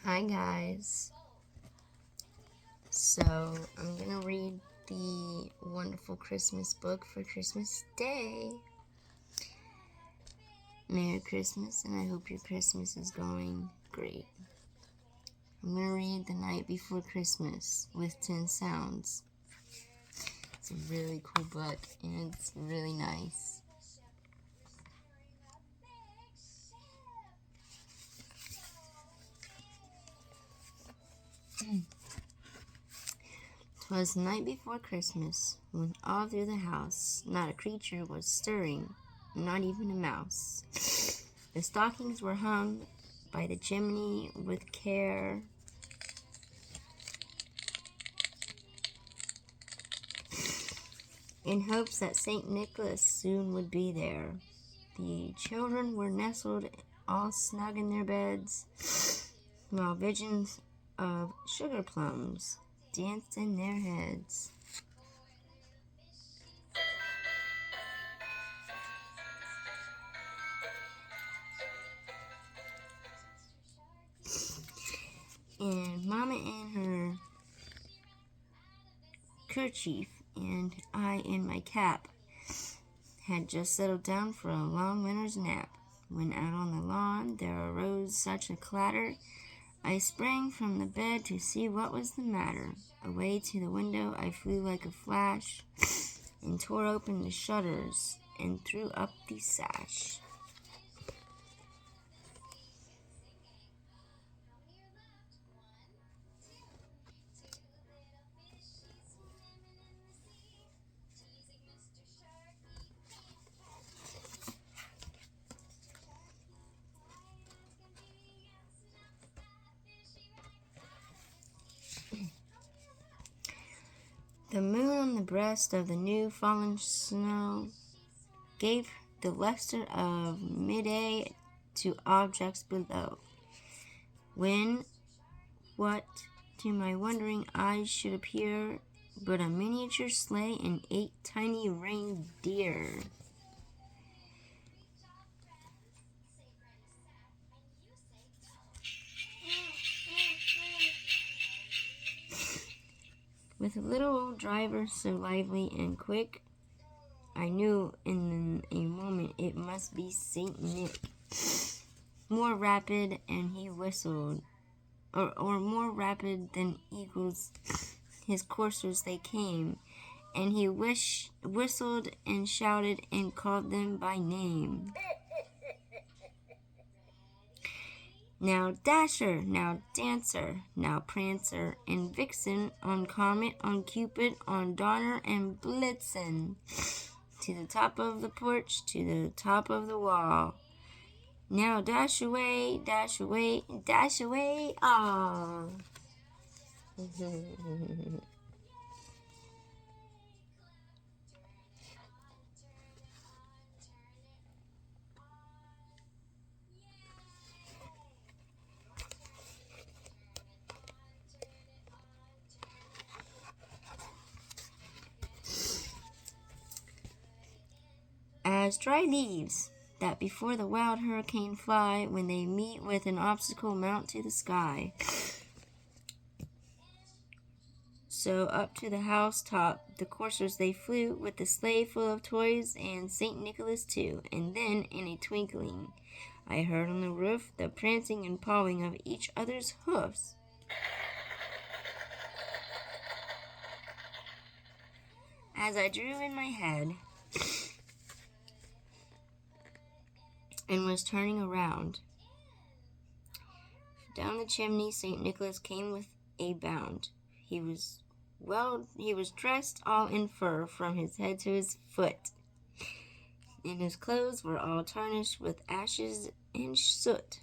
Hi guys. So I'm gonna read the Wonderful Christmas book for Christmas Day. Merry Christmas, and I hope your Christmas is going great. I'm gonna read The Night Before Christmas with 10 Sounds. It's a really cool book and it's really nice. "'Twas the night before Christmas, when all through the house not a creature was stirring, not even a mouse. The stockings were hung by the chimney with care, in hopes that St. Nicholas soon would be there. The children were nestled all snug in their beds, while visions of sugar plums danced in their heads. And Mama in her kerchief and I in my cap had just settled down for a long winter's nap, when out on the lawn there arose such a clatter, I sprang from the bed to see what was the matter. Away to the window I flew like a flash, and tore open the shutters, and threw up the sash. The moon on the breast of the new fallen snow gave the lustre of midday to objects below, when what to my wondering eyes should appear but a miniature sleigh and 8 tiny reindeer. With a little old driver so lively and quick, I knew in a moment it must be Saint Nick. More rapid, and he whistled, or more rapid than eagles, his coursers they came, and he whistled and shouted and called them by name. Now Dasher, now Dancer, now Prancer and Vixen, on Comet, on Cupid, on Donner and Blitzen, to the top of the porch, to the top of the wall. Now dash away, dash away, dash away, all. As dry leaves that before the wild hurricane fly, when they meet with an obstacle mount to the sky, so up to the housetop the coursers they flew, with the sleigh full of toys and St. Nicholas too. And then, in a twinkling, I heard on the roof the prancing and pawing of each other's hoofs. As I drew in my head and was turning around, down the chimney St. Nicholas came with a bound. He was dressed all in fur from his head to his foot, and his clothes were all tarnished with ashes and soot.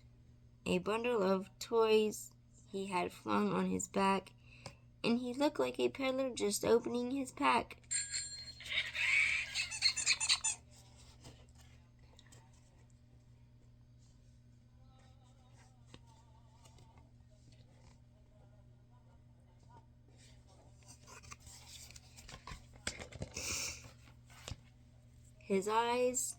A bundle of toys he had flung on his back, and he looked like a peddler just opening his pack. His eyes,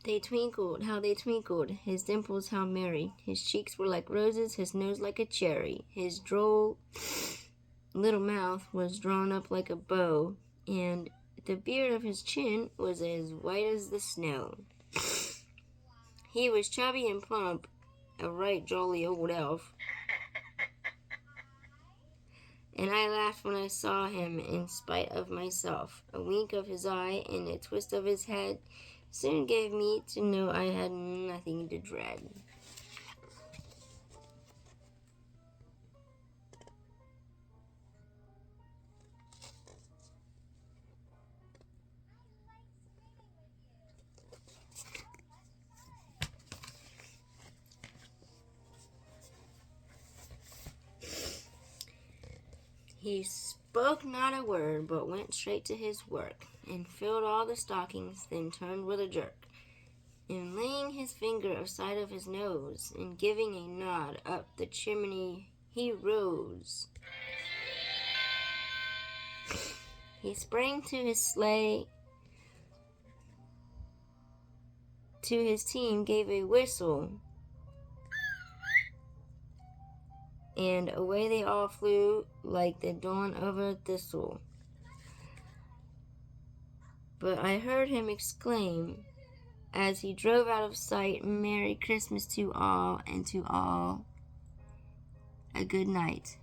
They twinkled, how they twinkled, his dimples how merry. His cheeks were like roses, his nose like a cherry. His droll little mouth was drawn up like a bow, and the beard of his chin was as white as the snow. He was chubby and plump, a right jolly old elf. And I laughed when I saw him in spite of myself. A wink of his eye and a twist of his head soon gave me to know I had nothing to dread. He spoke not a word, but went straight to his work, and filled all the stockings, then turned with a jerk, and laying his finger aside of his nose, and giving a nod up the chimney, he rose. He sprang to his sleigh, to his team gave a whistle, and away they all flew like the dawn of a thistle. But I heard him exclaim, as he drove out of sight, "Merry Christmas to all, and to all a good night."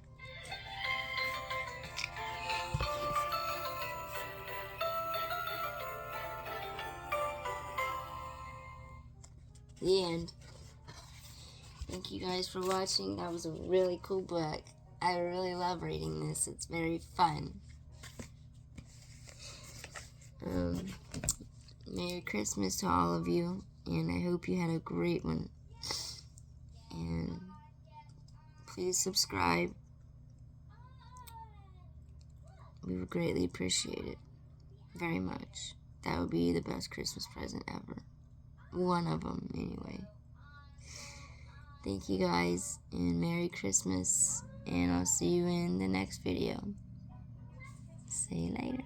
The end. Thank you guys for watching. That was a really cool book. I really love reading this. It's very fun. Merry Christmas to all of you, and I hope you had a great one. And please subscribe. We would greatly appreciate it very much. That would be the best Christmas present ever. One of them, anyway. Thank you guys, and Merry Christmas, and I'll see you in the next video. See you later.